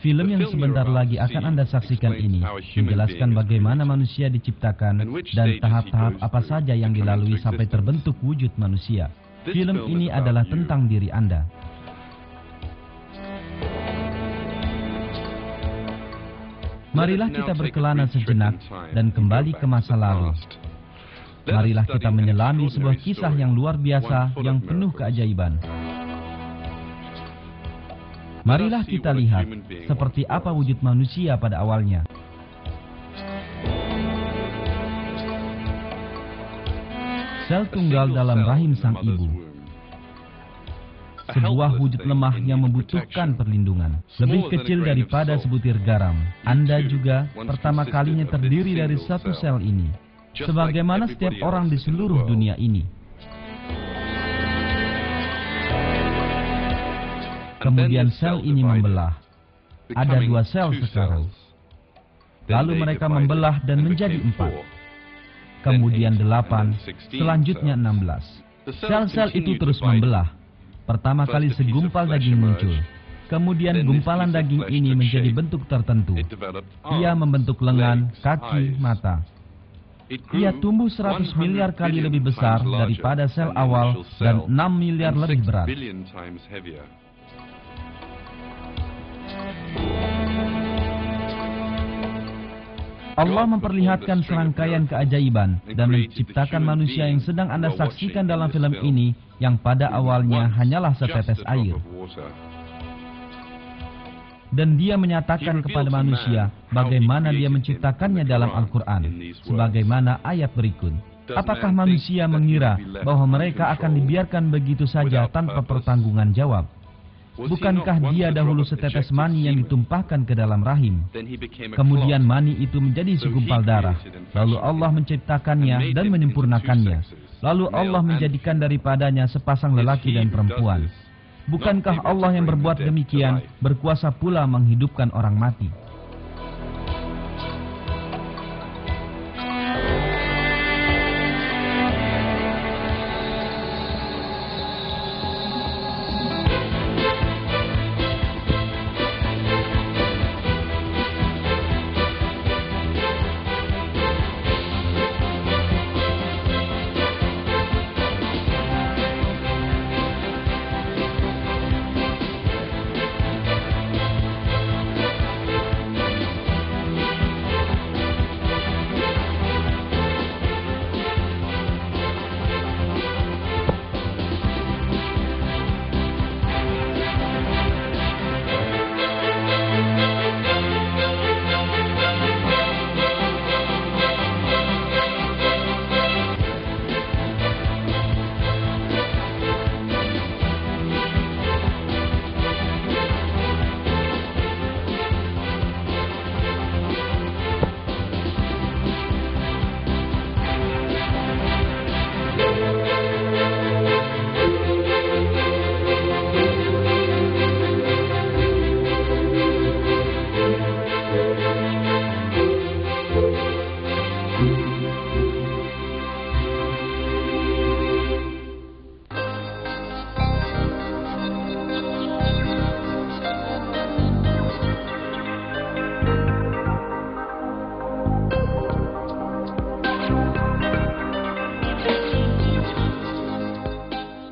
Film yang sebentar lagi akan Anda saksikan ini menjelaskan bagaimana manusia diciptakan dan tahap-tahap apa saja yang dilalui sampai terbentuk wujud manusia. Film ini adalah tentang diri Anda. Marilah kita berkelana sejenak dan kembali ke masa lalu. Marilah kita menyelami sebuah kisah yang luar biasa yang penuh keajaiban. Marilah kita lihat seperti apa wujud manusia pada awalnya. Sel tunggal dalam rahim sang ibu. Sebuah wujud lemah yang membutuhkan perlindungan. Lebih kecil daripada sebutir garam. Anda juga pertama kalinya terdiri dari satu sel ini. Sebagaimana setiap orang di seluruh dunia ini. Kemudian sel ini membelah. Ada 2 sel sekarang. Lalu mereka membelah dan menjadi 4. Kemudian 8, selanjutnya 16. Sel-sel itu terus membelah. Pertama kali segumpal daging muncul. Kemudian gumpalan daging ini menjadi bentuk tertentu. Ia membentuk lengan, kaki, mata. Ia tumbuh 100 miliar kali lebih besar daripada sel awal dan 6 miliar lebih berat. Allah memperlihatkan serangkaian keajaiban dan menciptakan manusia yang sedang Anda saksikan dalam film ini yang pada awalnya hanyalah setetes air. Dan Dia menyatakan kepada manusia bagaimana Dia menciptakannya dalam Al-Quran, sebagaimana ayat berikut. Apakah manusia mengira bahwa mereka akan dibiarkan begitu saja tanpa pertanggungan jawab? Bukankah dia dahulu setetes mani yang ditumpahkan ke dalam rahim? Kemudian mani itu menjadi segumpal darah. Lalu Allah menciptakannya dan menyempurnakannya. Lalu Allah menjadikan daripadanya sepasang lelaki dan perempuan. Bukankah Allah yang berbuat demikian berkuasa pula menghidupkan orang mati?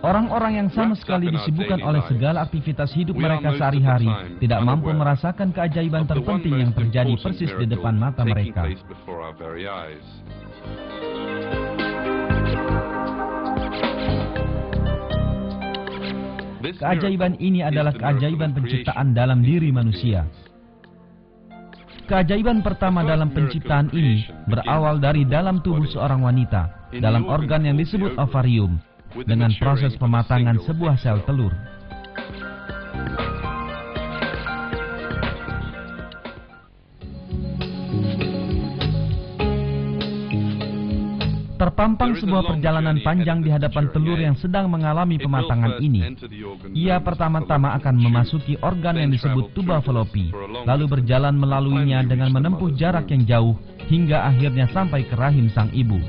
Orang-orang yang sama sekali disibukkan oleh segala aktivitas hidup mereka sehari-hari tidak mampu merasakan keajaiban terpenting yang terjadi persis di depan mata mereka. Keajaiban ini adalah keajaiban penciptaan dalam diri manusia. Keajaiban pertama dalam penciptaan ini berawal dari dalam tubuh seorang wanita, dalam organ yang disebut ovarium, dengan proses pematangan sebuah sel telur. Terpampang sebuah perjalanan panjang di hadapan telur yang sedang mengalami pematangan ini. Ia pertama-tama akan memasuki organ yang disebut tuba fallopi, lalu berjalan melaluinya dengan menempuh jarak yang jauh hingga akhirnya sampai ke rahim sang ibu.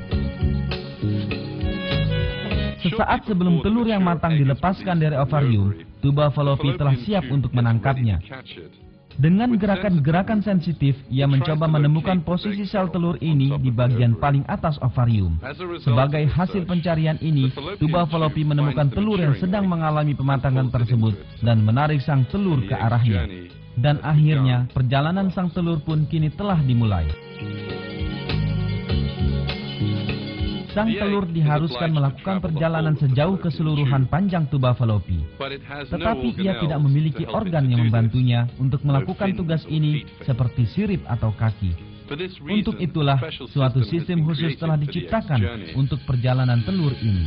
Sesaat sebelum telur yang matang dilepaskan dari ovarium, tuba fallopi telah siap untuk menangkapnya. Dengan gerakan-gerakan sensitif, ia mencoba menemukan posisi sel telur ini di bagian paling atas ovarium. Sebagai hasil pencarian ini, tuba Fallopi menemukan telur yang sedang mengalami pematangan tersebut dan menarik sang telur ke arahnya. Dan akhirnya, perjalanan sang telur pun kini telah dimulai. Sang telur diharuskan melakukan perjalanan sejauh keseluruhan panjang tuba Fallopi. Tetapi ia tidak memiliki organ yang membantunya untuk melakukan tugas ini seperti sirip atau kaki. Untuk itulah, suatu sistem khusus telah diciptakan untuk perjalanan telur ini.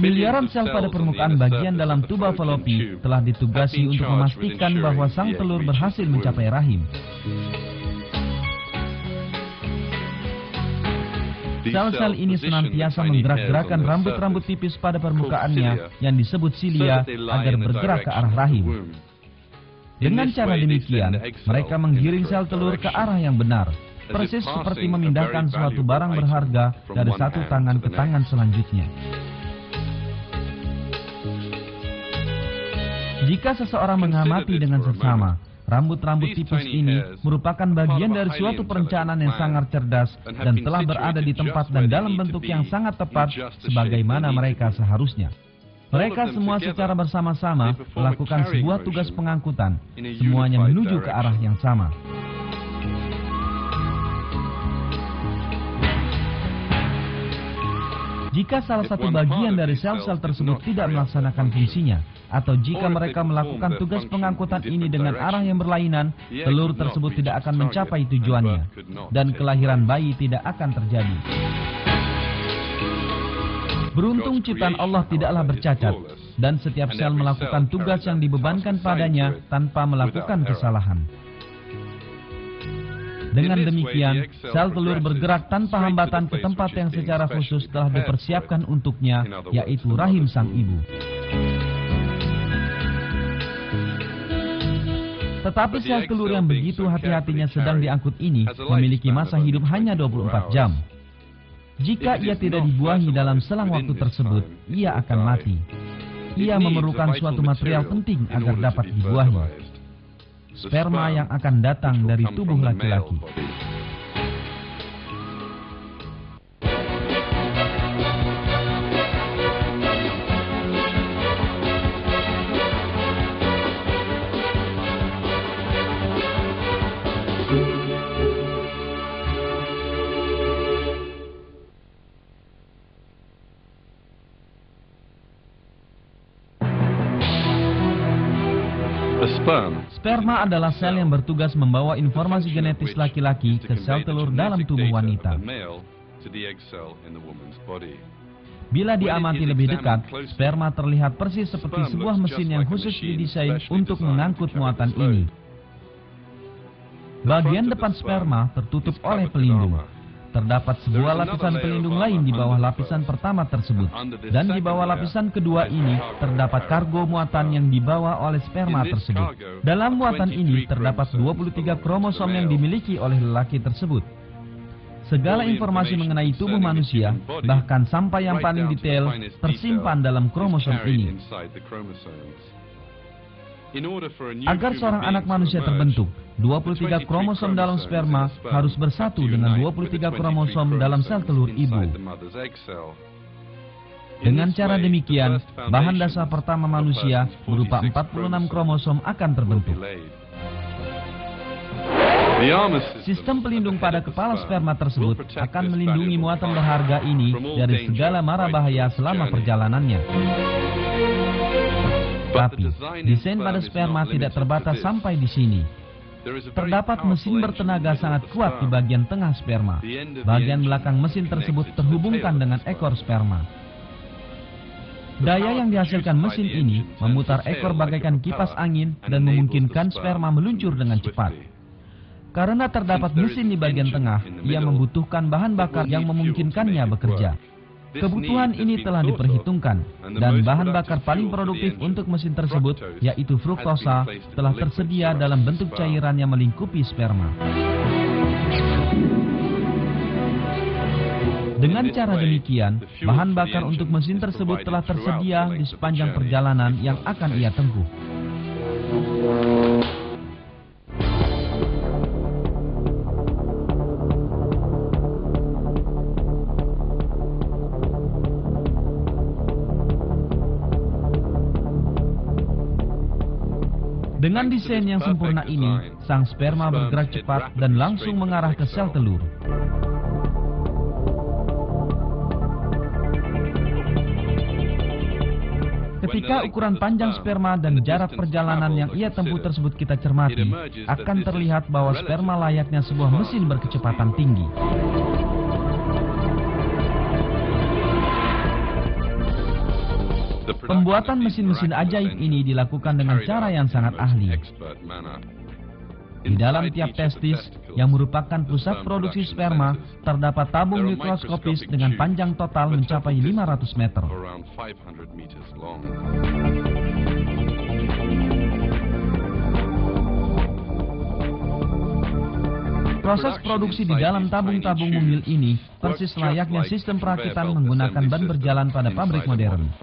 Miliaran sel pada permukaan bagian dalam tuba Fallopi telah ditugasi untuk memastikan bahwa sang telur berhasil mencapai rahim. Sel-sel ini senantiasa menggerak-gerakkan rambut-rambut tipis pada permukaannya yang disebut silia agar bergerak ke arah rahim. Dengan cara demikian, mereka menggiring sel telur ke arah yang benar, persis seperti memindahkan suatu barang berharga dari satu tangan ke tangan selanjutnya. Jika seseorang mengamati dengan seksama, rambut-rambut tipis ini merupakan bagian dari suatu perencanaan yang sangat cerdas dan telah berada di tempat dan dalam bentuk yang sangat tepat sebagaimana mereka seharusnya. Mereka semua secara bersama-sama melakukan sebuah tugas pengangkutan, semuanya menuju ke arah yang sama. Jika salah satu bagian dari sel-sel tersebut tidak melaksanakan fungsinya, atau jika mereka melakukan tugas pengangkutan ini dengan arah yang berlainan, telur tersebut tidak akan mencapai tujuannya, dan kelahiran bayi tidak akan terjadi. Beruntung ciptaan Allah tidaklah bercacat, dan setiap sel melakukan tugas yang dibebankan padanya tanpa melakukan kesalahan. Dengan demikian, sel telur bergerak tanpa hambatan ke tempat yang secara khusus telah dipersiapkan untuknya, yaitu rahim sang ibu. Tetapi sel telur yang begitu hati-hatinya sedang diangkut ini memiliki masa hidup hanya 24 jam. Jika ia tidak dibuahi dalam selang waktu tersebut, ia akan mati. Ia memerlukan suatu material penting agar dapat dibuahi. Sperma yang akan datang dari tubuh laki-laki. Sperma adalah sel yang bertugas membawa informasi genetis laki-laki ke sel telur dalam tubuh wanita. Bila diamati lebih dekat, sperma terlihat persis seperti sebuah mesin yang khusus didesain untuk mengangkut muatan ini. Bagian depan sperma tertutup oleh pelindung. Terdapat sebuah lapisan pelindung lain di bawah lapisan pertama tersebut. Dan di bawah lapisan kedua ini, terdapat kargo muatan yang dibawa oleh sperma tersebut. Dalam muatan ini, terdapat 23 kromosom yang dimiliki oleh lelaki tersebut. Segala informasi mengenai tubuh manusia, bahkan sampai yang paling detail, tersimpan dalam kromosom ini. Agar seorang anak manusia terbentuk, 23 kromosom dalam sperma harus bersatu dengan 23 kromosom dalam sel telur ibu. Dengan cara demikian, bahan dasar pertama manusia berupa 46 kromosom akan terbentuk. Sistem pelindung pada kepala sperma tersebut akan melindungi muatan berharga ini dari segala mara bahaya selama perjalanannya. Tapi, desain pada sperma tidak terbatas sampai di sini. Terdapat mesin bertenaga sangat kuat di bagian tengah sperma. Bagian belakang mesin tersebut terhubungkan dengan ekor sperma. Daya yang dihasilkan mesin ini memutar ekor bagaikan kipas angin dan memungkinkan sperma meluncur dengan cepat. Karena terdapat mesin di bagian tengah, ia membutuhkan bahan bakar yang memungkinkannya bekerja. Kebutuhan ini telah diperhitungkan, dan bahan bakar paling produktif untuk mesin tersebut, yaitu fruktosa, telah tersedia dalam bentuk cairan yang melingkupi sperma. Dengan cara demikian, bahan bakar untuk mesin tersebut telah tersedia di sepanjang perjalanan yang akan ia tempuh. Dengan desain yang sempurna ini, sang sperma bergerak cepat dan langsung mengarah ke sel telur. Ketika ukuran panjang sperma dan jarak perjalanan yang ia tempuh tersebut kita cermati, akan terlihat bahwa sperma layaknya sebuah mesin berkecepatan tinggi. Pembuatan mesin-mesin ajaib ini dilakukan dengan cara yang sangat ahli. Di dalam tiap testis, yang merupakan pusat produksi sperma, terdapat tabung mikroskopis dengan panjang total mencapai 500 meter. Proses produksi di dalam tabung-tabung mungil ini persis layaknya sistem perakitan menggunakan ban berjalan pada pabrik modern.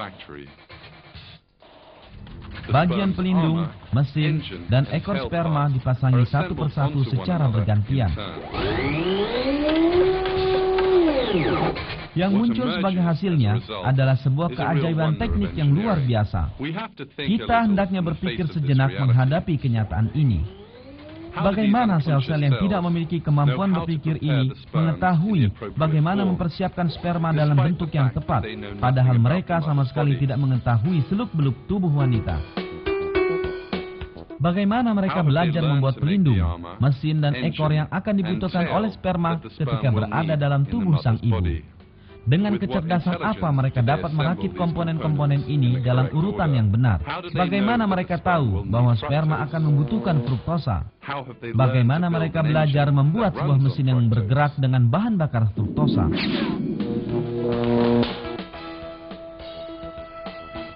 Bagian pelindung, mesin, dan ekor sperma dipasangi satu persatu secara bergantian. Yang muncul sebagai hasilnya adalah sebuah keajaiban teknik yang luar biasa. Kita hendaknya berpikir sejenak menghadapi kenyataan ini. Bagaimana sel-sel yang tidak memiliki kemampuan berpikir ini mengetahui bagaimana mempersiapkan sperma dalam bentuk yang tepat, padahal mereka sama sekali tidak mengetahui seluk-beluk tubuh wanita. Bagaimana mereka belajar membuat pelindung, mesin, dan ekor yang akan dibutuhkan oleh sperma ketika berada dalam tubuh sang ibu? Dengan kecerdasan apa mereka dapat merakit komponen-komponen ini dalam urutan yang benar? Bagaimana mereka tahu bahwa sperma akan membutuhkan fruktosa? Bagaimana mereka belajar membuat sebuah mesin yang bergerak dengan bahan bakar fruktosa?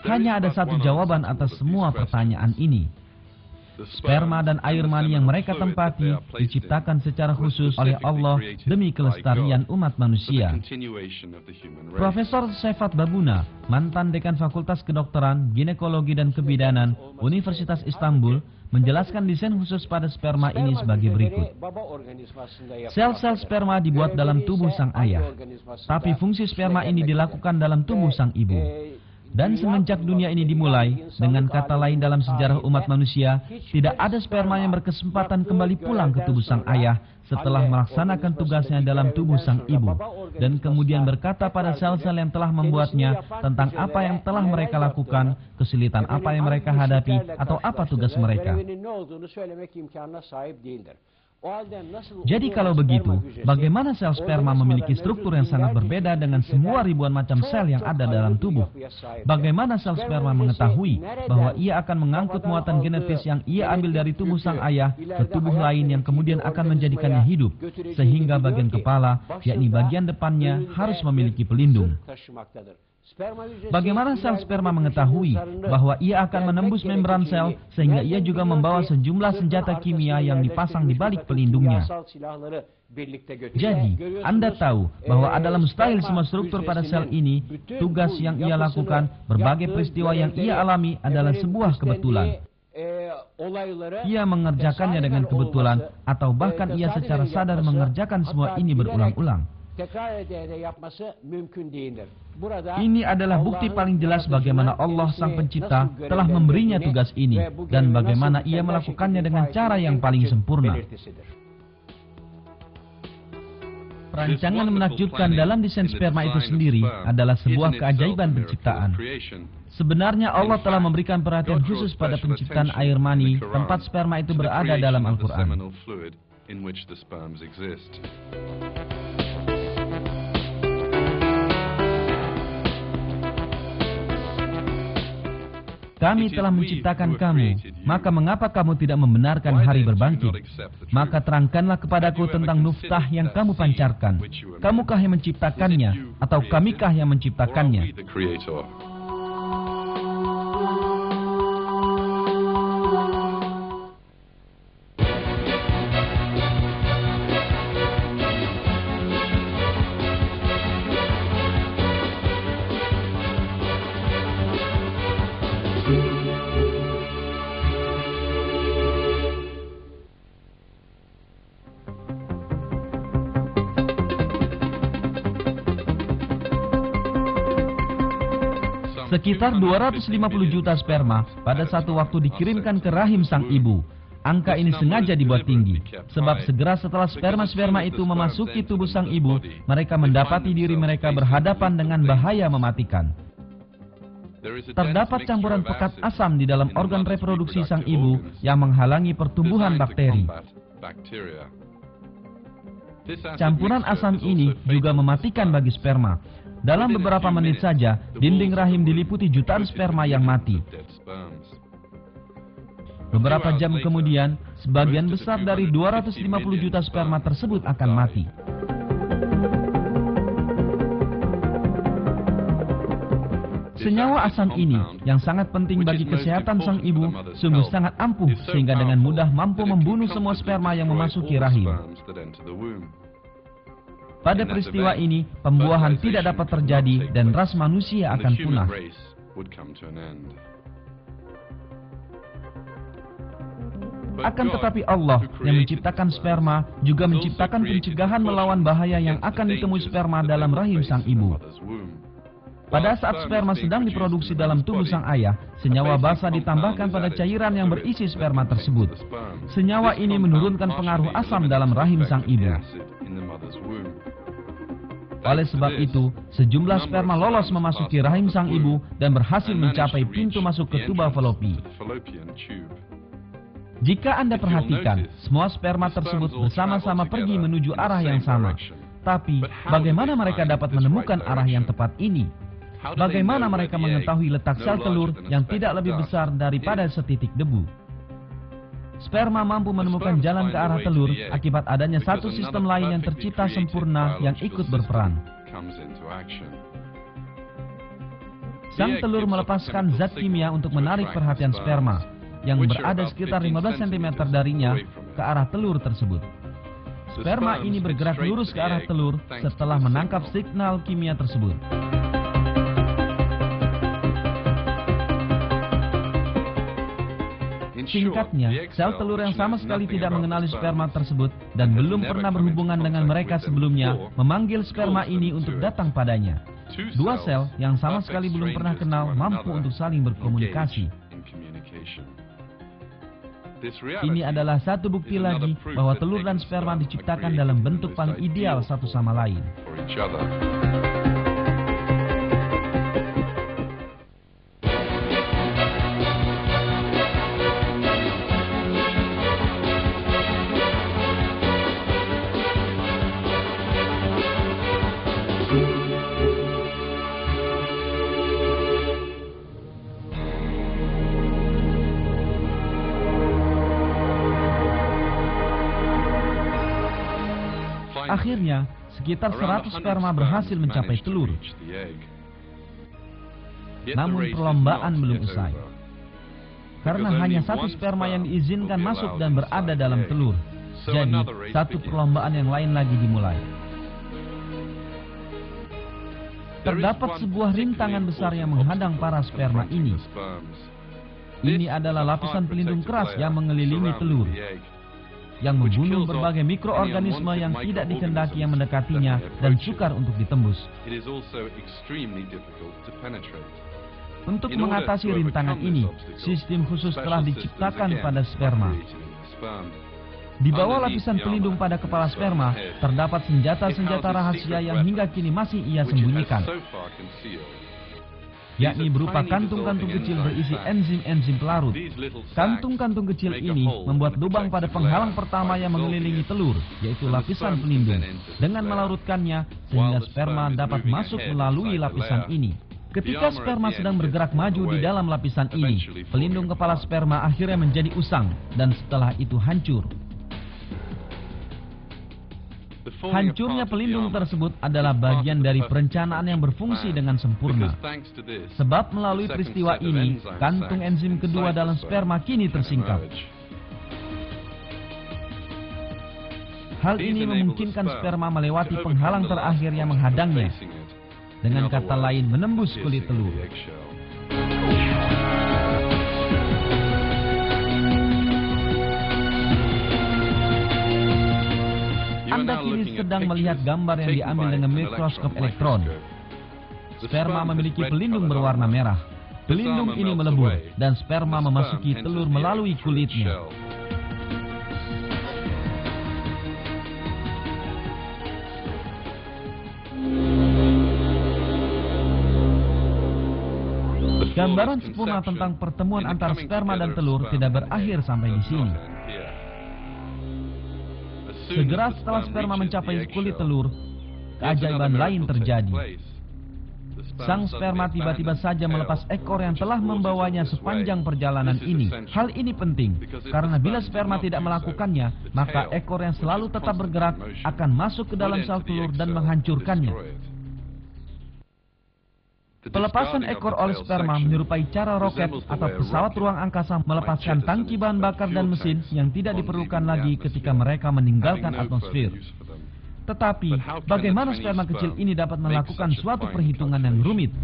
Hanya ada satu jawaban atas semua pertanyaan ini. Sperma dan air mani yang mereka tempati diciptakan secara khusus oleh Allah demi kelestarian umat manusia. Profesor Sefat Babuna, mantan dekan Fakultas Kedokteran, Ginekologi dan Kebidanan Universitas Istanbul, menjelaskan desain khusus pada sperma ini sebagai berikut. Sel-sel sperma dibuat dalam tubuh sang ayah, tapi fungsi sperma ini dilakukan dalam tubuh sang ibu. Dan semenjak dunia ini dimulai, dengan kata lain dalam sejarah umat manusia, tidak ada sperma yang berkesempatan kembali pulang ke tubuh sang ayah setelah melaksanakan tugasnya dalam tubuh sang ibu, dan kemudian berkata pada sel-sel yang telah membuatnya tentang apa yang telah mereka lakukan, kesulitan apa yang mereka hadapi, atau apa tugas mereka. Jadi kalau begitu, bagaimana sel sperma memiliki struktur yang sangat berbeda dengan semua ribuan macam sel yang ada dalam tubuh? Bagaimana sel sperma mengetahui bahwa ia akan mengangkut muatan genetis yang ia ambil dari tubuh sang ayah ke tubuh lain yang kemudian akan menjadikannya hidup, sehingga bagian kepala, yakni bagian depannya, harus memiliki pelindung? Bagaimana sel sperma mengetahui bahwa ia akan menembus membran sel sehingga ia juga membawa sejumlah senjata kimia yang dipasang di balik pelindungnya? Jadi, Anda tahu bahwa adalah mustahil semua struktur pada sel ini, tugas yang ia lakukan, berbagai peristiwa yang ia alami adalah sebuah kebetulan. Ia mengerjakannya dengan kebetulan, atau bahkan ia secara sadar mengerjakan semua ini berulang-ulang. Ini adalah bukti paling jelas bagaimana Allah Sang Pencipta telah memberinya tugas ini, dan bagaimana ia melakukannya dengan cara yang paling sempurna. Perancangan menakjubkan dalam desain sperma itu sendiri adalah sebuah keajaiban penciptaan. Sebenarnya Allah telah memberikan perhatian khusus pada penciptaan air mani, tempat sperma itu berada dalam Al-Quran. Kami telah menciptakan kamu, maka mengapa kamu tidak membenarkan hari berbangkit? Maka terangkanlah kepadaku tentang nuftah yang kamu pancarkan. Kamukah yang menciptakannya, atau kamikah yang menciptakannya? Sekitar 250 juta sperma pada satu waktu dikirimkan ke rahim sang ibu. Angka ini sengaja dibuat tinggi, sebab segera setelah sperma-sperma itu memasuki tubuh sang ibu, mereka mendapati diri mereka berhadapan dengan bahaya mematikan. Terdapat campuran pekat asam di dalam organ reproduksi sang ibu yang menghalangi pertumbuhan bakteri. Campuran asam ini juga mematikan bagi sperma. Dalam beberapa menit saja, dinding rahim diliputi jutaan sperma yang mati. Beberapa jam kemudian, sebagian besar dari 250 juta sperma tersebut akan mati. Senyawa asam ini, yang sangat penting bagi kesehatan sang ibu, sungguh sangat ampuh sehingga dengan mudah mampu membunuh semua sperma yang memasuki rahim. Pada peristiwa ini, pembuahan tidak dapat terjadi dan ras manusia akan punah. Akan tetapi Allah yang menciptakan sperma juga menciptakan pencegahan melawan bahaya yang akan ditemui sperma dalam rahim sang ibu. Pada saat sperma sedang diproduksi dalam tubuh sang ayah, senyawa basa ditambahkan pada cairan yang berisi sperma tersebut. Senyawa ini menurunkan pengaruh asam dalam rahim sang ibu. Oleh sebab itu, sejumlah sperma lolos memasuki rahim sang ibu dan berhasil mencapai pintu masuk ke tuba falopi. Jika Anda perhatikan, semua sperma tersebut bersama-sama pergi menuju arah yang sama. Tapi, bagaimana mereka dapat menemukan arah yang tepat ini? Bagaimana mereka mengetahui letak sel telur yang tidak lebih besar daripada setitik debu? Sperma mampu menemukan jalan ke arah telur akibat adanya satu sistem lain yang tercipta sempurna yang ikut berperan. Sang telur melepaskan zat kimia untuk menarik perhatian sperma, yang berada sekitar 15 cm darinya ke arah telur tersebut. Sperma ini bergerak lurus ke arah telur setelah menangkap signal kimia tersebut. Singkatnya, sel telur yang sama sekali tidak mengenali sperma tersebut dan belum pernah berhubungan dengan mereka sebelumnya memanggil sperma ini untuk datang padanya. Dua sel yang sama sekali belum pernah kenal mampu untuk saling berkomunikasi. Ini adalah satu bukti lagi bahwa telur dan sperma diciptakan dalam bentuk paling ideal satu sama lain. Akhirnya, sekitar 100 sperma berhasil mencapai telur. Namun perlombaan belum usai. Karena hanya satu sperma yang diizinkan masuk dan berada dalam telur. Jadi, satu perlombaan yang lain lagi dimulai. Terdapat sebuah rintangan besar yang menghadang para sperma ini. Ini adalah lapisan pelindung keras yang mengelilingi telur, yang membunuh berbagai mikroorganisme yang tidak dikehendaki yang mendekatinya dan sukar untuk ditembus. Untuk mengatasi rintangan ini, sistem khusus telah diciptakan pada sperma. Di bawah lapisan pelindung pada kepala sperma, terdapat senjata-senjata rahasia yang hingga kini masih ia sembunyikan, yakni berupa kantung-kantung kecil berisi enzim-enzim pelarut. Kantung-kantung kecil ini membuat lubang pada penghalang pertama yang mengelilingi telur, yaitu lapisan pelindung, dengan melarutkannya sehingga sperma dapat masuk melalui lapisan ini. Ketika sperma sedang bergerak maju di dalam lapisan ini, pelindung kepala sperma akhirnya menjadi usang dan setelah itu hancur. Hancurnya pelindung tersebut adalah bagian dari perencanaan yang berfungsi dengan sempurna. Sebab melalui peristiwa ini, kantung enzim kedua dalam sperma kini tersingkap. Hal ini memungkinkan sperma melewati penghalang terakhir yang menghadangnya. Dengan kata lain, menembus kulit telur. Anda kini sedang melihat gambar yang diambil dengan mikroskop elektron. Sperma memiliki pelindung berwarna merah. Pelindung ini melebur dan sperma memasuki telur melalui kulitnya. Gambaran sempurna tentang pertemuan antara sperma dan telur tidak berakhir sampai di sini. Segera setelah sperma mencapai kulit telur, keajaiban lain terjadi. Sang sperma tiba-tiba saja melepas ekor yang telah membawanya sepanjang perjalanan ini. Hal ini penting, karena bila sperma tidak melakukannya, maka ekor yang selalu tetap bergerak akan masuk ke dalam sel telur dan menghancurkannya. Pelepasan ekor oleh sperma menyerupai cara roket atau pesawat ruang angkasa melepaskan tangki bahan bakar dan mesin yang tidak diperlukan lagi ketika mereka meninggalkan atmosfer. Tetapi, bagaimana sperma kecil ini dapat melakukan suatu perhitungan yang rumit?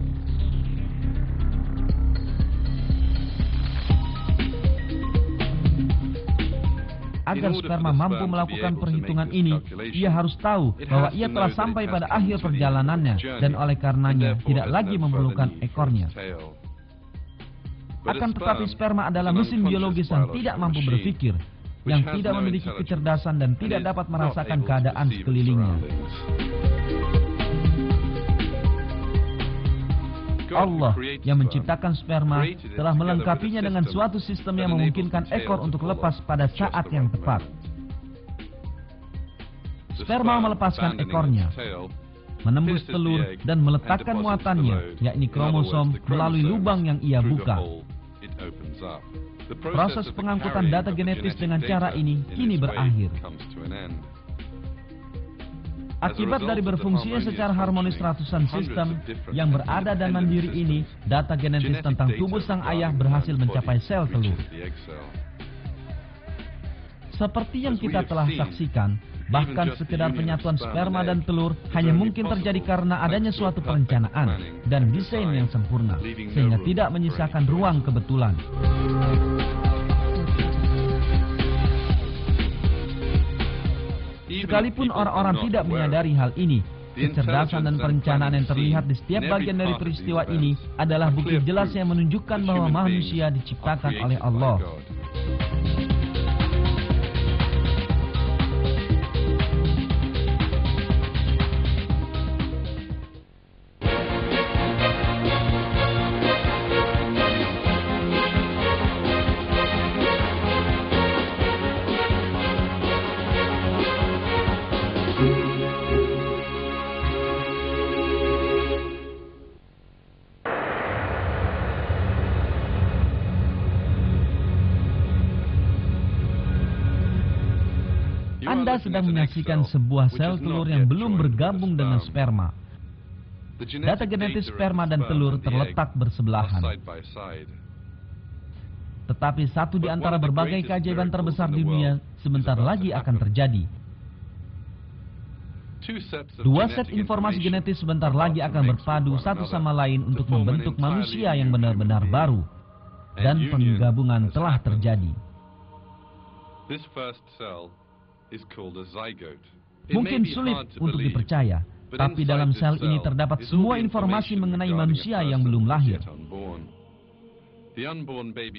Agar sperma mampu melakukan perhitungan ini, ia harus tahu bahwa ia telah sampai pada akhir perjalanannya dan oleh karenanya tidak lagi memerlukan ekornya. Akan tetapi sperma adalah mesin biologis yang tidak mampu berpikir, yang tidak memiliki kecerdasan dan tidak dapat merasakan keadaan sekelilingnya. Allah yang menciptakan sperma telah melengkapinya dengan suatu sistem yang memungkinkan ekor untuk lepas pada saat yang tepat. Sperma melepaskan ekornya, menembus telur dan meletakkan muatannya, yakni kromosom, melalui lubang yang ia buka. Proses pengangkutan data genetis dengan cara ini kini berakhir. Akibat dari berfungsinya secara harmonis ratusan sistem yang berada dan mandiri ini, data genetis tentang tubuh sang ayah berhasil mencapai sel telur. Seperti yang kita telah saksikan, bahkan sekedar penyatuan sperma dan telur hanya mungkin terjadi karena adanya suatu perencanaan dan desain yang sempurna, sehingga tidak menyisakan ruang kebetulan. Sekalipun orang-orang tidak menyadari hal ini, kecerdasan dan perencanaan yang terlihat di setiap bagian dari peristiwa ini adalah bukti jelas yang menunjukkan bahwa manusia diciptakan oleh Allah. Anda sedang menyaksikan sebuah sel telur yang belum bergabung dengan sperma. Data genetis sperma dan telur terletak bersebelahan. Tetapi satu di antara berbagai keajaiban terbesar di dunia sebentar lagi akan terjadi. Dua set informasi genetis sebentar lagi akan berpadu satu sama lain untuk membentuk manusia yang benar-benar baru. Dan penggabungan telah terjadi. Mungkin sulit untuk dipercaya, tapi dalam sel ini terdapat semua informasi mengenai manusia yang belum lahir.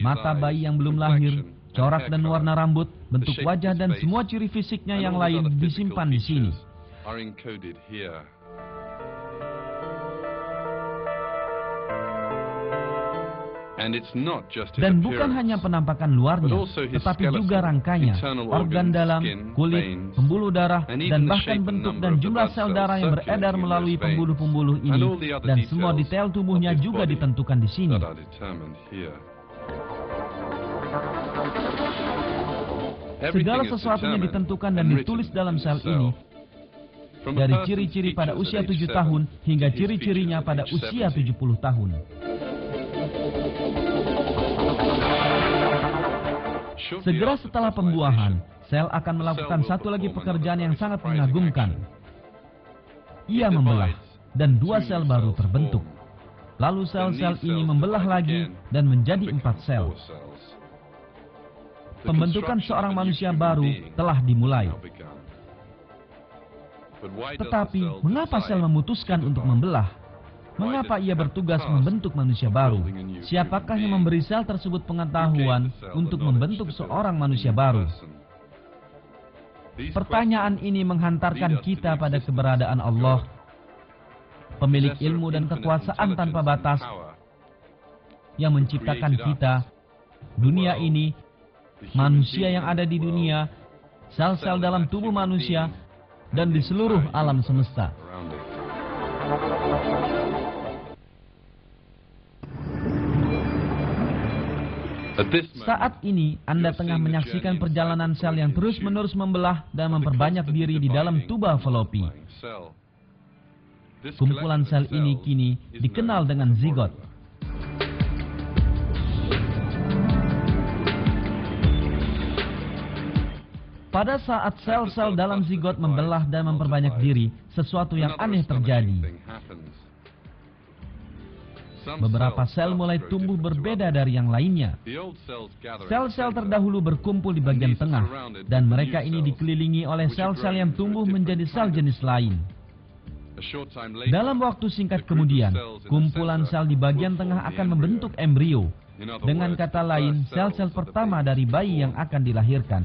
Mata bayi yang belum lahir, corak dan warna rambut, bentuk wajah dan semua ciri fisiknya yang lain disimpan di sini. Dan bukan hanya penampakan luarnya, tetapi juga rangkanya, organ dalam, kulit, pembuluh darah, dan bahkan bentuk dan jumlah sel darah yang beredar melalui pembuluh-pembuluh ini, dan semua detail tubuhnya juga ditentukan di sini. Segala sesuatunya ditentukan dan ditulis dalam sel ini, dari ciri-ciri pada usia 7 tahun hingga ciri-cirinya pada usia 70 tahun. Segera setelah pembuahan, sel akan melakukan satu lagi pekerjaan yang sangat mengagumkan. Ia membelah, dan 2 sel baru terbentuk. Lalu sel-sel ini membelah lagi dan menjadi 4 sel. Pembentukan seorang manusia baru telah dimulai. Tetapi, mengapa sel memutuskan untuk membelah? Mengapa ia bertugas membentuk manusia baru? Siapakah yang memberi sel tersebut pengetahuan untuk membentuk seorang manusia baru? Pertanyaan ini menghantarkan kita pada keberadaan Allah, pemilik ilmu dan kekuasaan tanpa batas, yang menciptakan kita, dunia ini, manusia yang ada di dunia, sel-sel dalam tubuh manusia, dan di seluruh alam semesta. Saat ini, Anda tengah menyaksikan perjalanan sel yang terus-menerus membelah dan memperbanyak diri di dalam tuba Fallopi. Kumpulan sel ini kini dikenal dengan zigot. Pada saat sel-sel dalam zigot membelah dan memperbanyak diri, sesuatu yang aneh terjadi. Beberapa sel mulai tumbuh berbeda dari yang lainnya. Sel-sel terdahulu berkumpul di bagian tengah, dan mereka ini dikelilingi oleh sel-sel yang tumbuh menjadi sel jenis lain. Dalam waktu singkat kemudian, kumpulan sel di bagian tengah akan membentuk embrio. Dengan kata lain, sel-sel pertama dari bayi yang akan dilahirkan.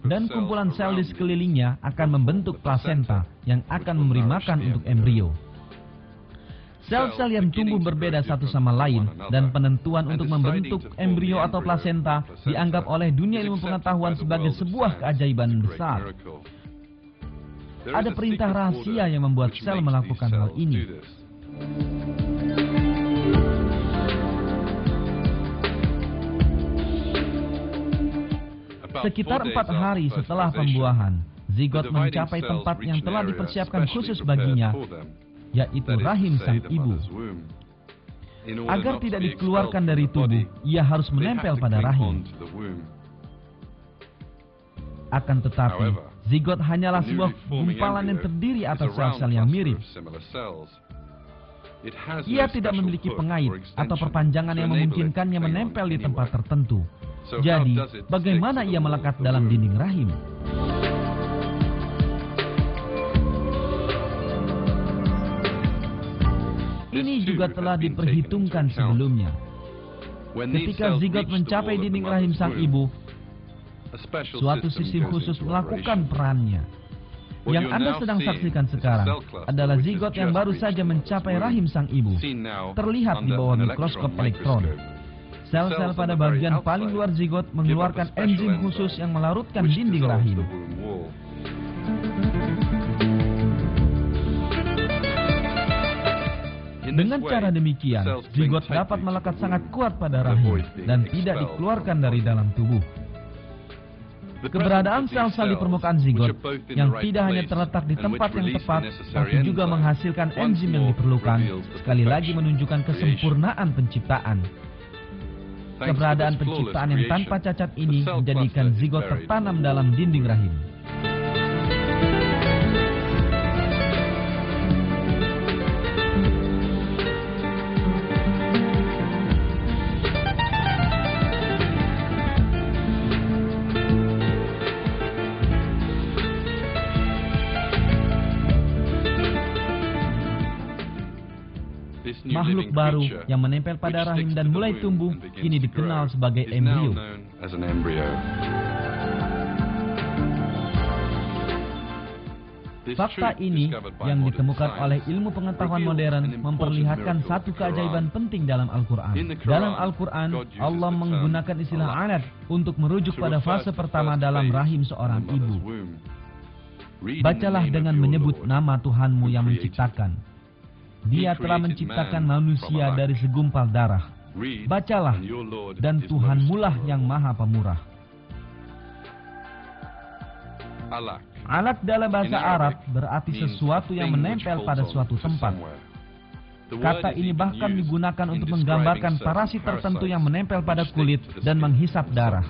Dan kumpulan sel di sekelilingnya akan membentuk plasenta yang akan memberi makan untuk embrio. Sel-sel yang tumbuh berbeda satu sama lain, dan penentuan untuk membentuk embrio atau plasenta dianggap oleh dunia ilmu pengetahuan sebagai sebuah keajaiban besar. Ada perintah rahasia yang membuat sel melakukan hal ini. Sekitar 4 hari setelah pembuahan, zigot mencapai tempat yang telah dipersiapkan khusus baginya, yaitu rahim sang ibu. Agar tidak dikeluarkan dari tubuh, ia harus menempel pada rahim. Akan tetapi, zigot hanyalah sebuah gumpalan yang terdiri atas sel-sel yang mirip. Ia tidak memiliki pengait atau perpanjangan yang memungkinkannya menempel di tempat tertentu. Jadi, bagaimana ia melekat dalam dinding rahim? Ini juga telah diperhitungkan sebelumnya. Ketika zigot mencapai dinding rahim sang ibu, suatu sistem khusus melakukan perannya. Yang Anda sedang saksikan sekarang adalah zigot yang baru saja mencapai rahim sang ibu. Terlihat di bawah mikroskop elektron. Sel-sel pada bagian paling luar zigot mengeluarkan enzim khusus yang melarutkan dinding rahim. Dengan cara demikian, zigot dapat melekat sangat kuat pada rahim dan tidak dikeluarkan dari dalam tubuh. Keberadaan sel-sel di permukaan zigot yang tidak hanya terletak di tempat yang tepat, tapi juga menghasilkan enzim yang diperlukan, sekali lagi menunjukkan kesempurnaan penciptaan. Keberadaan penciptaan yang tanpa cacat ini menjadikan zigot tertanam dalam dinding rahim. Makhluk baru yang menempel pada rahim dan mulai tumbuh kini dikenal sebagai embrio. Fakta ini yang ditemukan oleh ilmu pengetahuan modern memperlihatkan satu keajaiban penting dalam Al-Quran. Dalam Al-Quran, Allah menggunakan istilah alat untuk merujuk pada fase pertama dalam rahim seorang ibu. Bacalah dengan menyebut nama Tuhanmu yang menciptakan. Dia telah menciptakan manusia dari segumpal darah. Bacalah, dan Tuhanmulah yang maha pemurah. Alat dalam bahasa Arab berarti sesuatu yang menempel pada suatu tempat. Kata ini bahkan digunakan untuk menggambarkan parasit tertentu yang menempel pada kulit dan menghisap darah.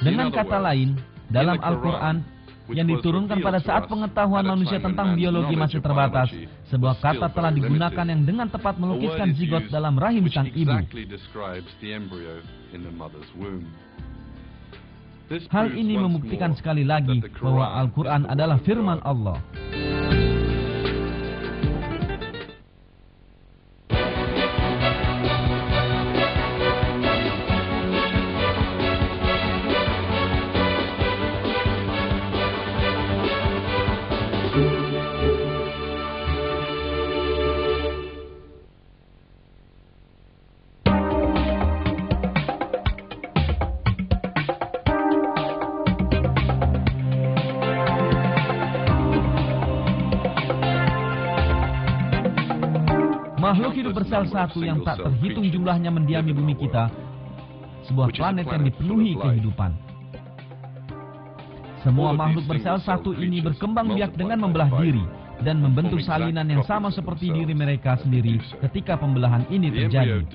Dengan kata lain, dalam Al-Quran, yang diturunkan pada saat pengetahuan manusia tentang biologi masih terbatas, sebuah kata telah digunakan yang dengan tepat melukiskan zigot dalam rahim sang ibu. Hal ini membuktikan sekali lagi bahwa Al-Quran adalah firman Allah. Makhluk hidup bersel satu yang tak terhitung jumlahnya mendiami bumi kita, sebuah planet yang dipenuhi kehidupan. Semua makhluk bersel satu ini berkembang biak dengan membelah diri dan membentuk salinan yang sama seperti diri mereka sendiri ketika pembelahan ini terjadi.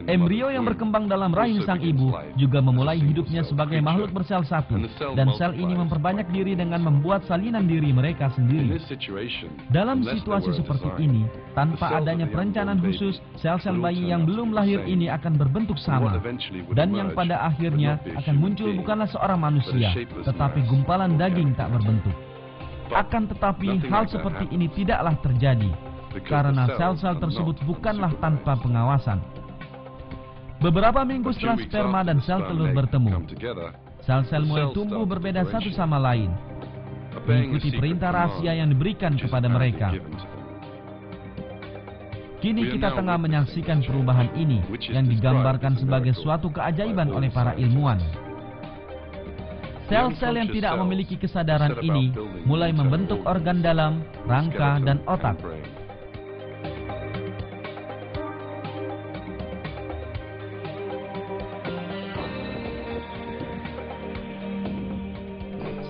Embrio yang berkembang dalam rahim sang ibu juga memulai hidupnya sebagai makhluk bersel satu, dan sel ini memperbanyak diri dengan membuat salinan diri mereka sendiri. Dalam situasi seperti ini, tanpa adanya perencanaan khusus, sel-sel bayi yang belum lahir ini akan berbentuk sama, dan yang pada akhirnya akan muncul bukanlah seorang manusia, tetapi gumpalan daging tak berbentuk. Akan tetapi hal seperti ini tidaklah terjadi, karena sel-sel tersebut bukanlah tanpa pengawasan. Beberapa minggu setelah sperma dan sel telur bertemu, sel-sel mulai tumbuh berbeda satu sama lain, mengikuti perintah rahasia yang diberikan kepada mereka. Kini kita tengah menyaksikan perubahan ini yang digambarkan sebagai suatu keajaiban oleh para ilmuwan. Sel-sel yang tidak memiliki kesadaran ini mulai membentuk organ dalam, rangka, dan otak.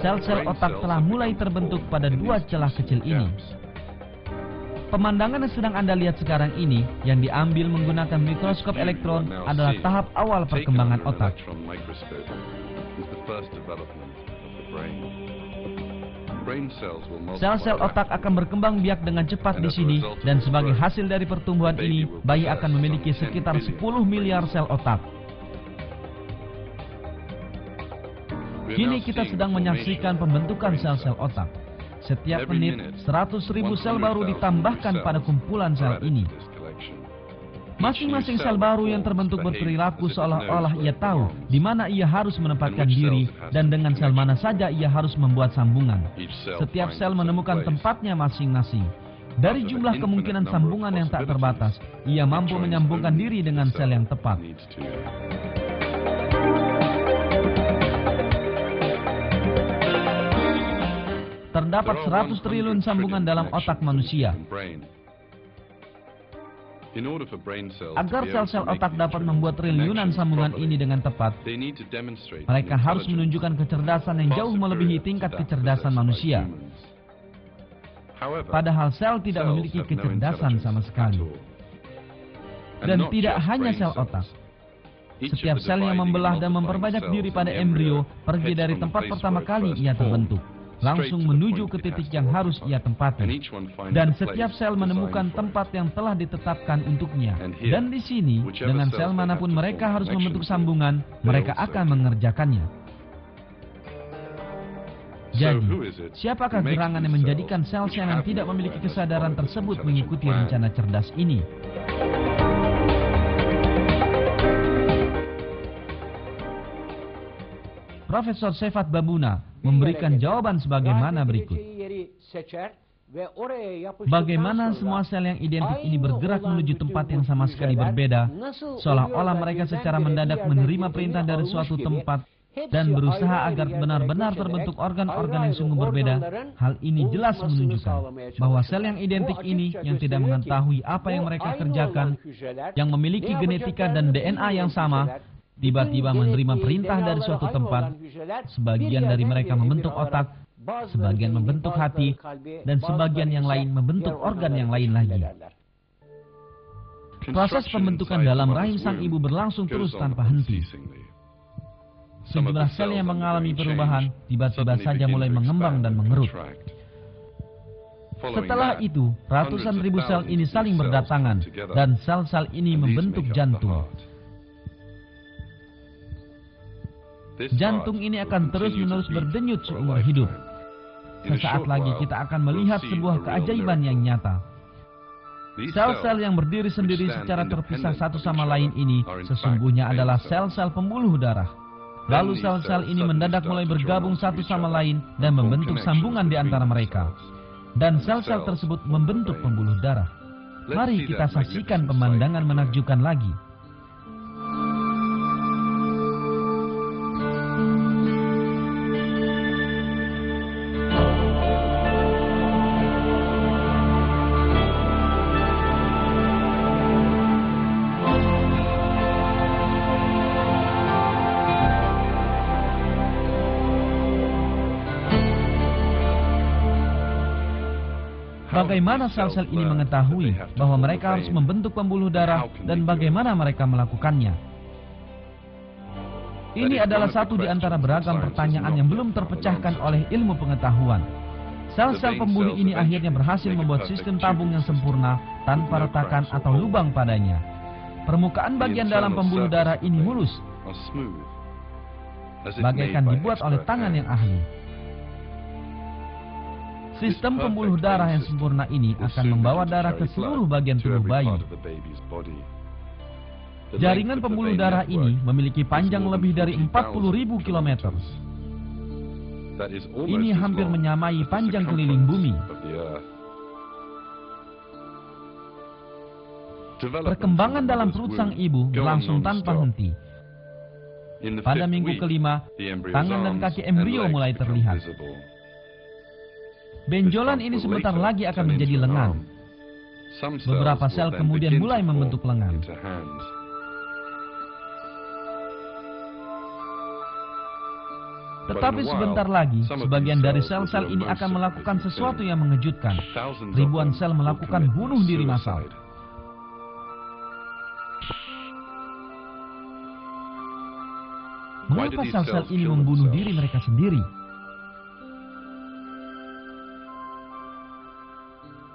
Sel-sel otak telah mulai terbentuk pada dua celah kecil ini. Pemandangan yang sedang Anda lihat sekarang ini, yang diambil menggunakan mikroskop elektron, adalah tahap awal perkembangan otak. Sel-sel otak akan berkembang biak dengan cepat di sini, dan sebagai hasil dari pertumbuhan ini, bayi akan memiliki sekitar 10 miliar sel otak. Kini kita sedang menyaksikan pembentukan sel-sel otak. Setiap menit, 100.000 sel baru ditambahkan pada kumpulan sel ini. Masing-masing sel baru yang terbentuk berperilaku seolah-olah ia tahu di mana ia harus menempatkan diri dan dengan sel mana saja ia harus membuat sambungan. Setiap sel menemukan tempatnya masing-masing. Dari jumlah kemungkinan sambungan yang tak terbatas, ia mampu menyambungkan diri dengan sel yang tepat. Terdapat 100 triliun sambungan dalam otak manusia. Agar sel-sel otak dapat membuat triliunan sambungan ini dengan tepat, mereka harus menunjukkan kecerdasan yang jauh melebihi tingkat kecerdasan manusia. Padahal sel tidak memiliki kecerdasan sama sekali. Dan tidak hanya sel otak. Setiap sel yang membelah dan memperbanyak diri pada embrio pergi dari tempat pertama kali ia terbentuk, langsung menuju ke titik yang harus ia tempati. Dan setiap sel menemukan tempat yang telah ditetapkan untuknya. Dan di sini, dengan sel manapun mereka harus membentuk sambungan, mereka akan mengerjakannya. Jadi, siapakah gerangan yang menjadikan sel-sel yang tidak memiliki kesadaran tersebut mengikuti rencana cerdas ini? Profesor Sefat Babuna memberikan jawaban sebagaimana berikut. Bagaimana semua sel yang identik ini bergerak menuju tempat yang sama sekali berbeda, seolah-olah mereka secara mendadak menerima perintah dari suatu tempat dan berusaha agar benar-benar terbentuk organ-organ yang sungguh berbeda. Hal ini jelas menunjukkan bahwa sel yang identik ini, yang tidak mengetahui apa yang mereka kerjakan, yang memiliki genetika dan DNA yang sama, tiba-tiba menerima perintah dari suatu tempat. Sebagian dari mereka membentuk otak, sebagian membentuk hati, dan sebagian yang lain membentuk organ yang lain lagi. Proses pembentukan dalam rahim sang ibu berlangsung terus tanpa henti. Sejumlah sel yang mengalami perubahan tiba-tiba saja mulai mengembang dan mengerut. Setelah itu, ratusan ribu sel ini saling berdatangan, dan sel-sel ini membentuk jantung. Jantung ini akan terus-menerus berdenyut seumur hidup. Sesaat lagi kita akan melihat sebuah keajaiban yang nyata. Sel-sel yang berdiri sendiri secara terpisah satu sama lain ini sesungguhnya adalah sel-sel pembuluh darah. Lalu sel-sel ini mendadak mulai bergabung satu sama lain dan membentuk sambungan di antara mereka. Dan sel-sel tersebut membentuk pembuluh darah. Mari kita saksikan pemandangan menakjubkan lagi. Bagaimana sel-sel ini mengetahui bahwa mereka harus membentuk pembuluh darah dan bagaimana mereka melakukannya? Ini adalah satu di antara beragam pertanyaan yang belum terpecahkan oleh ilmu pengetahuan. Sel-sel pembuluh ini akhirnya berhasil membuat sistem tabung yang sempurna tanpa retakan atau lubang padanya. Permukaan bagian dalam pembuluh darah ini mulus, bagaikan dibuat oleh tangan yang ahli. Sistem pembuluh darah yang sempurna ini akan membawa darah ke seluruh bagian tubuh bayi. Jaringan pembuluh darah ini memiliki panjang lebih dari 40.000 km. Ini hampir menyamai panjang keliling bumi. Perkembangan dalam perut sang ibu berlangsung tanpa henti. Pada minggu kelima, tangan dan kaki embrio mulai terlihat. Benjolan ini sebentar lagi akan menjadi lengan. Beberapa sel kemudian mulai membentuk lengan. Tetapi sebentar lagi, sebagian dari sel-sel ini akan melakukan sesuatu yang mengejutkan. Ribuan sel melakukan bunuh diri massal. Mengapa sel-sel ini membunuh diri mereka sendiri?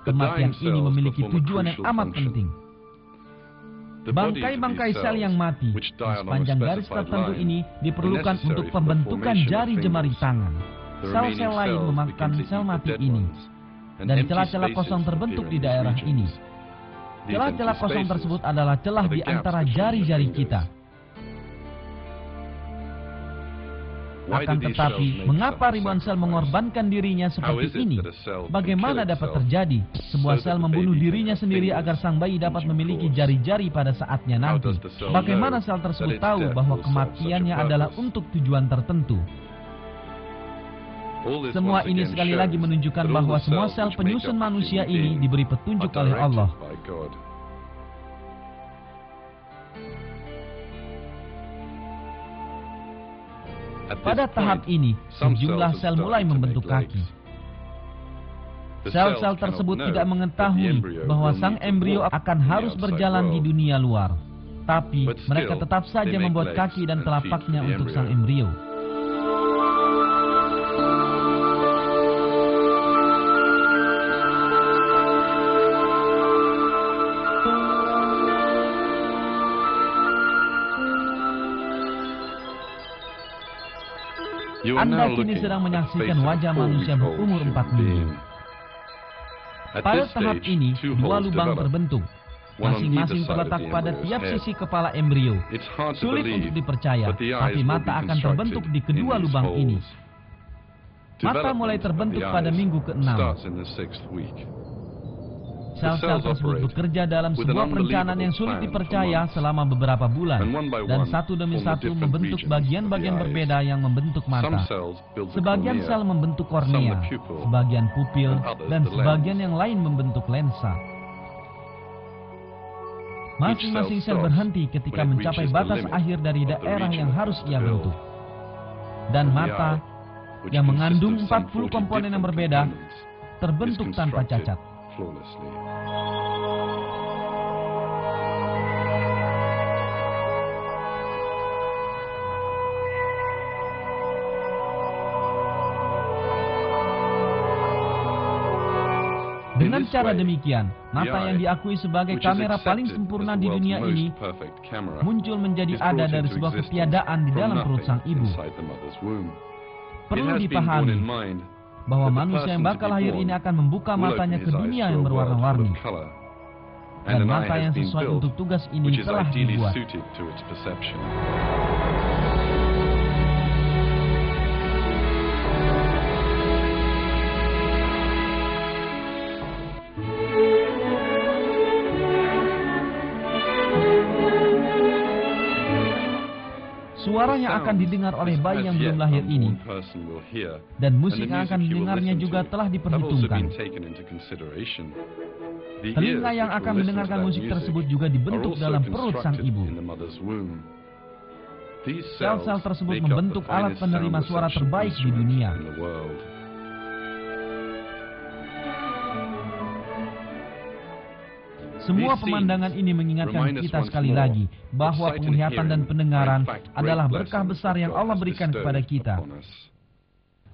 Kematian ini memiliki tujuan yang amat penting. Bangkai-bangkai sel yang mati di sepanjang garis tertentu ini diperlukan untuk pembentukan jari jemari tangan. Sel-sel lain memakan sel mati ini, dan celah-celah kosong terbentuk di daerah ini. Celah-celah kosong tersebut adalah celah di antara jari-jari kita. Akan tetapi, mengapa ribuan sel mengorbankan dirinya seperti ini? Bagaimana dapat terjadi? Sebuah sel membunuh dirinya sendiri agar sang bayi dapat memiliki jari-jari pada saatnya nanti. Bagaimana sel tersebut tahu bahwa kematiannya adalah untuk tujuan tertentu? Semua ini sekali lagi menunjukkan bahwa semua sel penyusun manusia ini diberi petunjuk oleh Allah. Pada tahap ini, sejumlah sel mulai membentuk kaki. Sel-sel tersebut tidak mengetahui bahwa sang embrio akan harus berjalan di dunia luar. Tapi, mereka tetap saja membuat kaki dan telapaknya untuk sang embrio. Anda kini sedang menyaksikan wajah manusia berumur 4 minggu. Pada tahap ini, dua lubang terbentuk. Masing-masing terletak pada tiap sisi kepala embrio. Sulit untuk dipercaya, tapi mata akan terbentuk di kedua lubang ini. Mata mulai terbentuk pada minggu ke-6. Sel-sel tersebut bekerja dalam sebuah perencanaan yang sulit dipercaya selama beberapa bulan, dan satu demi satu membentuk bagian-bagian berbeda yang membentuk mata. Sebagian sel membentuk kornea, sebagian pupil, dan sebagian yang lain membentuk lensa. Masing-masing sel berhenti ketika mencapai batas akhir dari daerah yang harus ia bentuk. Dan mata, yang mengandung 40 komponen yang berbeda, terbentuk tanpa cacat. Dengan cara demikian, mata yang diakui sebagai kamera paling sempurna di dunia ini muncul menjadi ada dari sebuah ketiadaan di dalam perut sang ibu. Perlu dipahami bahwa manusia yang bakal lahir ini akan membuka matanya ke dunia yang berwarna-warni. Dan mata yang sesuai untuk tugas ini telah dibuat. Suara yang akan didengar oleh bayi yang belum lahir ini dan musik yang akan didengarnya juga telah diperhitungkan. Telinga yang akan mendengarkan musik tersebut juga dibentuk dalam perut sang ibu. Sel-sel tersebut membentuk alat penerima suara terbaik di dunia. Semua pemandangan ini mengingatkan kita sekali lagi bahwa penglihatan dan pendengaran adalah berkah besar yang Allah berikan kepada kita.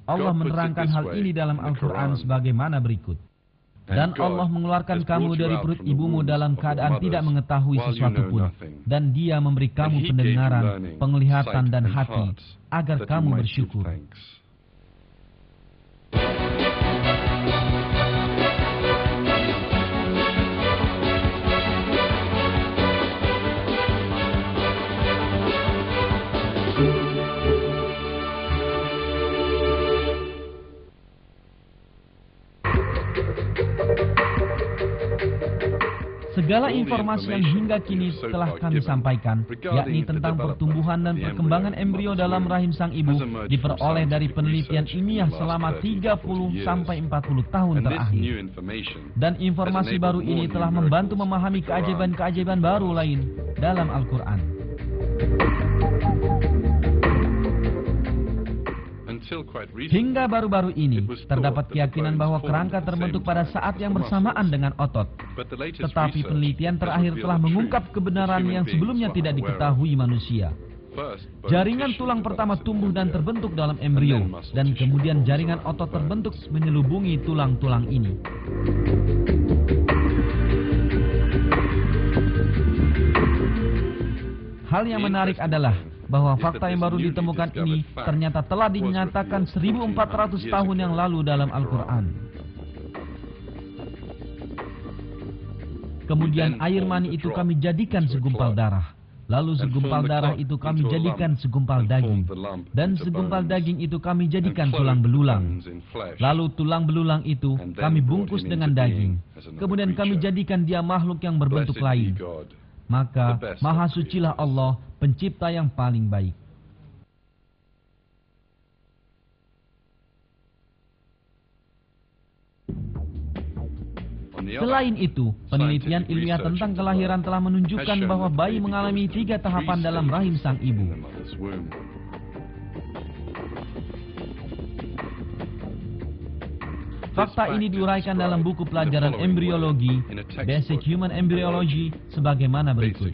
Allah menerangkan hal ini dalam Al-Quran sebagaimana berikut. Dan Allah mengeluarkan kamu dari perut ibumu dalam keadaan tidak mengetahui sesuatu pun. Dan Dia memberi kamu pendengaran, penglihatan dan hati agar kamu bersyukur. Segala informasi yang hingga kini telah kami sampaikan, yakni tentang pertumbuhan dan perkembangan embrio dalam rahim sang ibu, diperoleh dari penelitian ilmiah selama 30 sampai 40 tahun terakhir. Dan informasi baru ini telah membantu memahami keajaiban-keajaiban baru lain dalam Al-Quran. Hingga baru-baru ini, terdapat keyakinan bahwa kerangka terbentuk pada saat yang bersamaan dengan otot. Tetapi penelitian terakhir telah mengungkap kebenaran yang sebelumnya tidak diketahui manusia. Jaringan tulang pertama tumbuh dan terbentuk dalam embrio, dan kemudian jaringan otot terbentuk menyelubungi tulang-tulang ini. Hal yang menarik adalah bahwa fakta yang baru ditemukan ini ternyata telah dinyatakan 1400 tahun yang lalu dalam Al-Quran. Kemudian air mani itu kami jadikan segumpal darah. Lalu segumpal darah itu kami jadikan segumpal daging. Dan segumpal daging itu kami jadikan tulang belulang. Lalu tulang belulang itu kami bungkus dengan daging. Kemudian kami jadikan dia makhluk yang berbentuk lain. Maka maha sucilah Allah, pencipta yang paling baik. Selain itu, penelitian ilmiah tentang kelahiran telah menunjukkan bahwa bayi mengalami 3 tahapan dalam rahim sang ibu. Fakta ini diuraikan dalam buku pelajaran embriologi, Basic Human Embryology, sebagaimana berikut.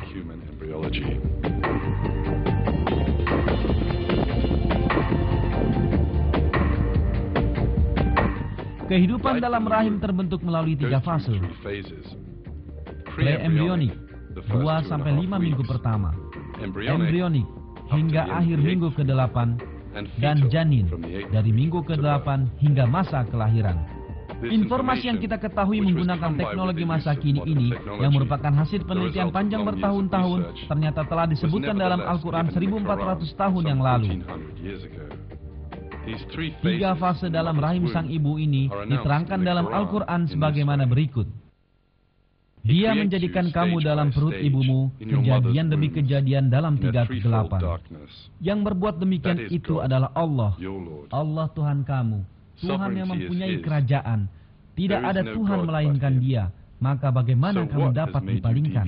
Kehidupan dalam rahim terbentuk melalui 3 fase. Pre-embryonik, 2 sampai 5 minggu pertama. Embryonik, hingga akhir minggu ke-8. Dan janin, dari minggu ke-8 hingga masa kelahiran. Informasi yang kita ketahui menggunakan teknologi masa kini ini, yang merupakan hasil penelitian panjang bertahun-tahun, ternyata telah disebutkan dalam Al-Quran 1400 tahun yang lalu. 3 fase dalam rahim sang ibu ini diterangkan dalam Al-Quran sebagaimana berikut. Dia menjadikan kamu dalam perut ibumu kejadian demi kejadian dalam 3/8. Yang berbuat demikian itu adalah Allah. Allah Tuhan kamu, Tuhan yang mempunyai kerajaan. Tidak ada Tuhan melainkan Dia. Maka bagaimana kamu dapat dipalingkan?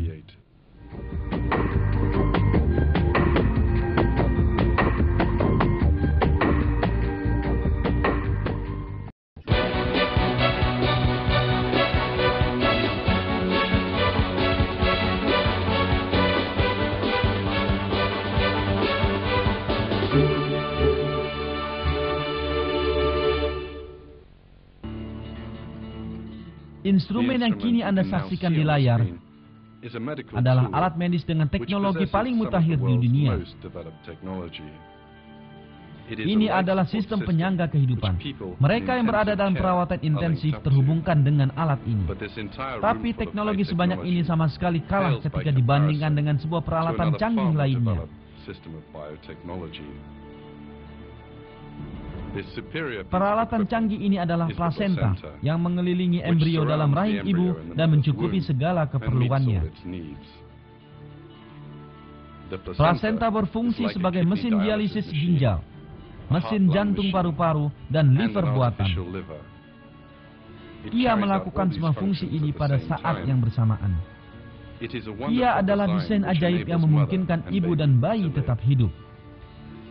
Instrumen yang kini Anda saksikan di layar adalah alat medis dengan teknologi paling mutakhir di dunia. Ini adalah sistem penyangga kehidupan. Mereka yang berada dalam perawatan intensif terhubungkan dengan alat ini. Tapi teknologi sebanyak ini sama sekali kalah ketika dibandingkan dengan sebuah peralatan canggih lainnya. Peralatan canggih ini adalah plasenta yang mengelilingi embrio dalam rahim ibu dan mencukupi segala keperluannya. Plasenta berfungsi sebagai mesin dialisis ginjal, mesin jantung paru-paru, dan liver buatan. Ia melakukan semua fungsi ini pada saat yang bersamaan. Ia adalah desain ajaib yang memungkinkan ibu dan bayi tetap hidup.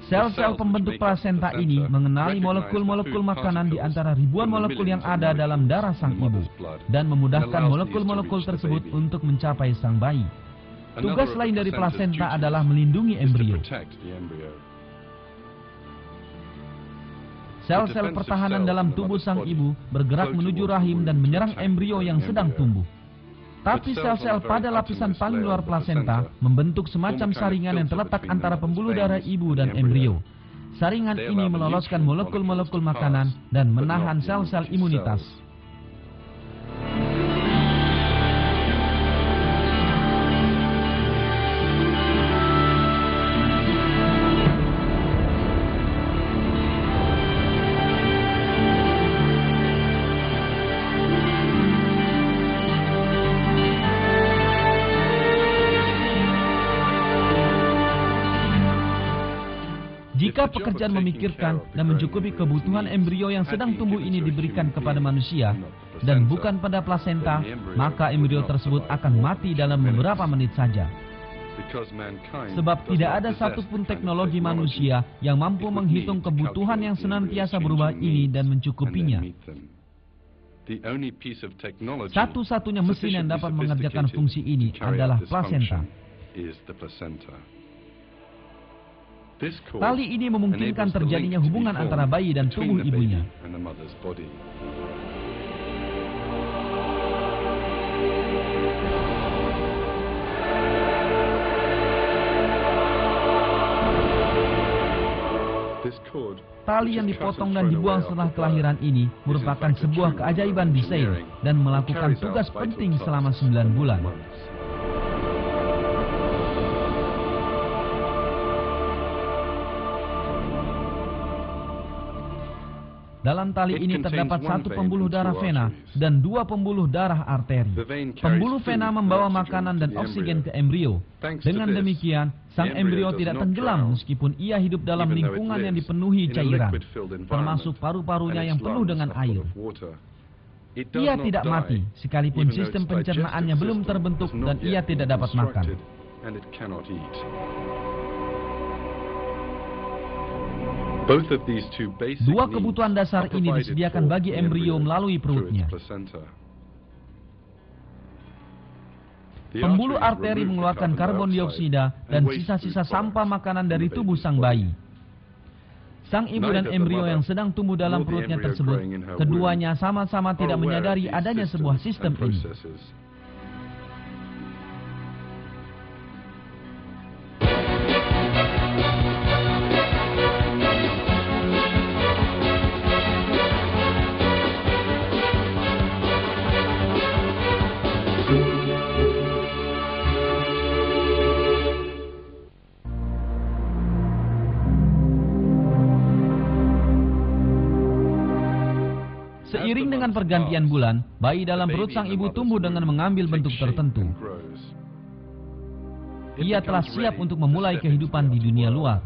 Sel-sel pembentuk plasenta ini mengenali molekul-molekul makanan di antara ribuan molekul yang ada dalam darah sang ibu dan memudahkan molekul-molekul tersebut untuk mencapai sang bayi. Tugas lain dari plasenta adalah melindungi embrio. Sel-sel pertahanan dalam tubuh sang ibu bergerak menuju rahim dan menyerang embrio yang sedang tumbuh. Tapi sel-sel pada lapisan paling luar plasenta membentuk semacam saringan yang terletak antara pembuluh darah ibu dan embrio. Saringan ini meloloskan molekul-molekul makanan dan menahan sel-sel imunitas. Jika pekerjaan memikirkan dan mencukupi kebutuhan embrio yang sedang tumbuh ini diberikan kepada manusia dan bukan pada plasenta, maka embrio tersebut akan mati dalam beberapa menit saja. Sebab tidak ada satupun teknologi manusia yang mampu menghitung kebutuhan yang senantiasa berubah ini dan mencukupinya. Satu-satunya mesin yang dapat mengerjakan fungsi ini adalah plasenta. Tali ini memungkinkan terjadinya hubungan antara bayi dan tubuh ibunya. Tali yang dipotong dan dibuang setelah kelahiran ini merupakan sebuah keajaiban desain dan melakukan tugas penting selama 9 bulan. Dalam tali ini terdapat satu pembuluh darah vena dan 2 pembuluh darah arteri. Pembuluh vena membawa makanan dan oksigen ke embrio. Dengan demikian, sang embrio tidak tenggelam meskipun ia hidup dalam lingkungan yang dipenuhi cairan, termasuk paru-parunya yang penuh dengan air. Ia tidak mati, sekalipun sistem pencernaannya belum terbentuk dan ia tidak dapat makan. Dua kebutuhan dasar ini disediakan bagi embrio melalui perutnya. Pembuluh arteri mengeluarkan karbon dioksida dan sisa-sisa sampah makanan dari tubuh sang bayi. Sang ibu dan embrio yang sedang tumbuh dalam perutnya tersebut, keduanya sama-sama tidak menyadari adanya sebuah sistem ini. Seiring dengan pergantian bulan, bayi dalam perut sang ibu tumbuh dengan mengambil bentuk tertentu. Ia telah siap untuk memulai kehidupan di dunia luar.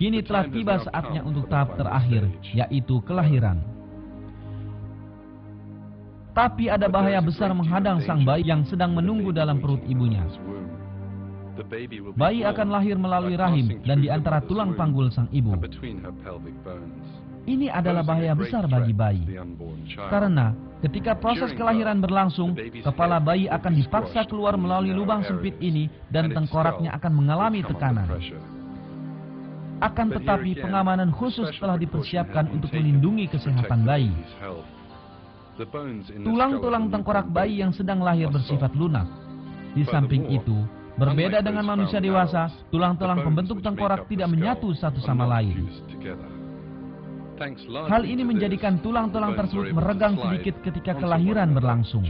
Kini telah tiba saatnya untuk tahap terakhir, yaitu kelahiran. Tapi ada bahaya besar menghadang sang bayi yang sedang menunggu dalam perut ibunya. Bayi akan lahir melalui rahim dan di antara tulang panggul sang ibu. Ini adalah bahaya besar bagi bayi. Karena ketika proses kelahiran berlangsung, kepala bayi akan dipaksa keluar melalui lubang sempit ini dan tengkoraknya akan mengalami tekanan. Akan tetapi pengamanan khusus telah dipersiapkan untuk melindungi kesehatan bayi. Tulang-tulang tengkorak bayi yang sedang lahir bersifat lunak. Di samping itu, berbeda dengan manusia dewasa, tulang-tulang pembentuk tengkorak tidak menyatu satu sama lain. Hal ini menjadikan tulang-tulang tersebut meregang sedikit ketika kelahiran berlangsung.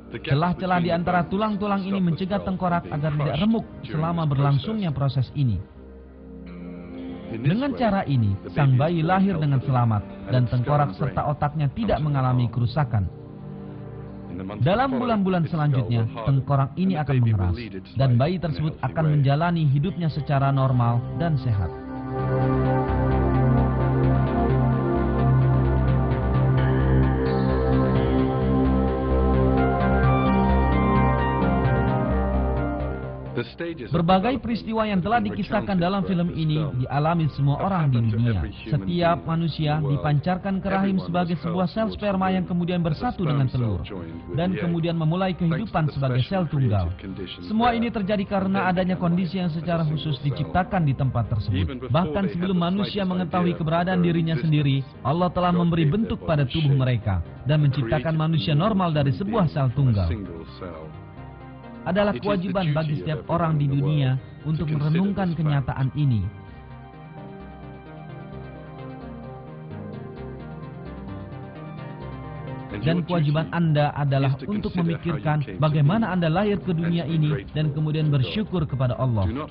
Celah-celah di antara tulang-tulang ini mencegah tengkorak agar tidak remuk selama berlangsungnya proses ini. Dengan cara ini, sang bayi lahir dengan selamat dan tengkorak serta otaknya tidak mengalami kerusakan. Dalam bulan-bulan selanjutnya, tengkorak ini akan mengeras dan bayi tersebut akan menjalani hidupnya secara normal dan sehat. Berbagai peristiwa yang telah dikisahkan dalam film ini dialami semua orang di dunia. Setiap manusia dipancarkan ke rahim sebagai sebuah sel sperma yang kemudian bersatu dengan telur dan kemudian memulai kehidupan sebagai sel tunggal. Semua ini terjadi karena adanya kondisi yang secara khusus diciptakan di tempat tersebut. Bahkan sebelum manusia mengetahui keberadaan dirinya sendiri, Allah telah memberi bentuk pada tubuh mereka dan menciptakan manusia normal dari sebuah sel tunggal. Adalah kewajiban bagi setiap orang di dunia untuk merenungkan kenyataan ini. Dan kewajiban Anda adalah untuk memikirkan bagaimana Anda lahir ke dunia ini dan kemudian bersyukur kepada Allah.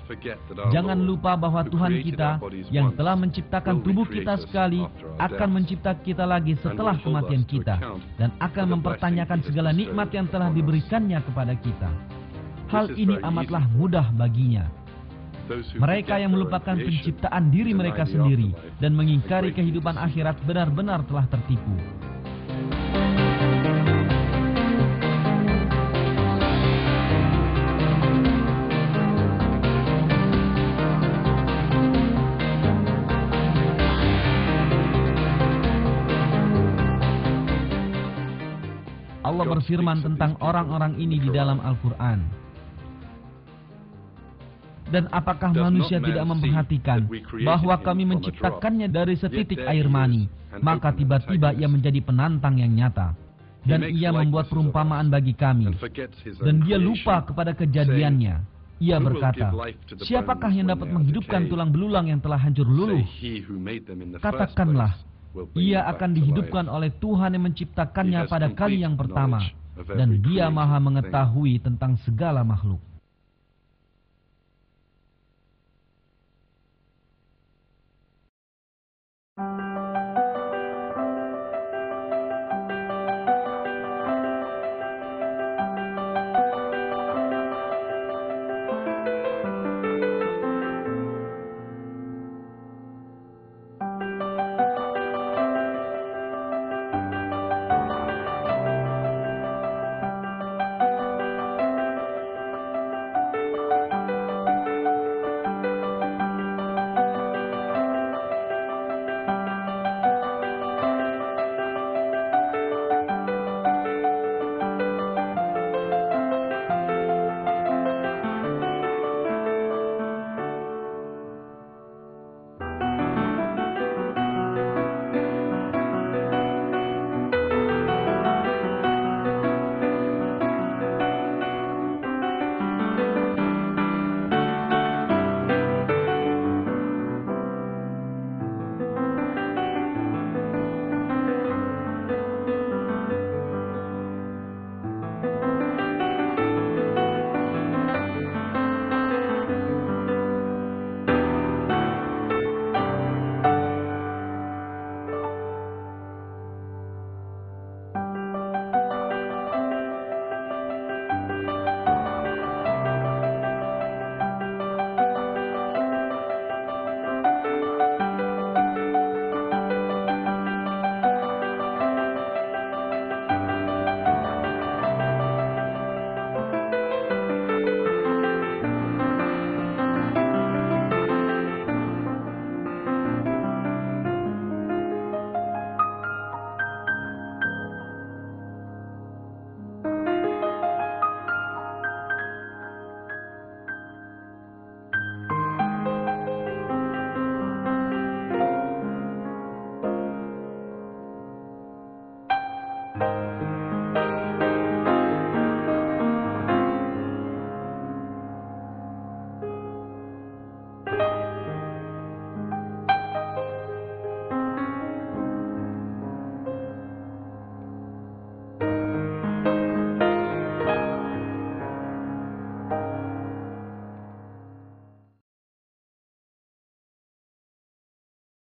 Jangan lupa bahwa Tuhan kita yang telah menciptakan tubuh kita sekali akan mencipta kita lagi setelah kematian kita dan akan mempertanyakan segala nikmat yang telah diberikannya kepada kita. Hal ini amatlah mudah baginya. Mereka yang melupakan penciptaan diri mereka sendiri dan mengingkari kehidupan akhirat benar-benar telah tertipu. Allah berfirman tentang orang-orang ini di dalam Al-Quran. Dan apakah manusia tidak memperhatikan bahwa kami menciptakannya dari setitik air mani, maka tiba-tiba ia menjadi penantang yang nyata. Dan ia membuat perumpamaan bagi kami, dan dia lupa kepada kejadiannya. Ia berkata, siapakah yang dapat menghidupkan tulang belulang yang telah hancur luluh? Katakanlah, ia akan dihidupkan oleh Tuhan yang menciptakannya pada kali yang pertama, dan dia maha mengetahui tentang segala makhluk.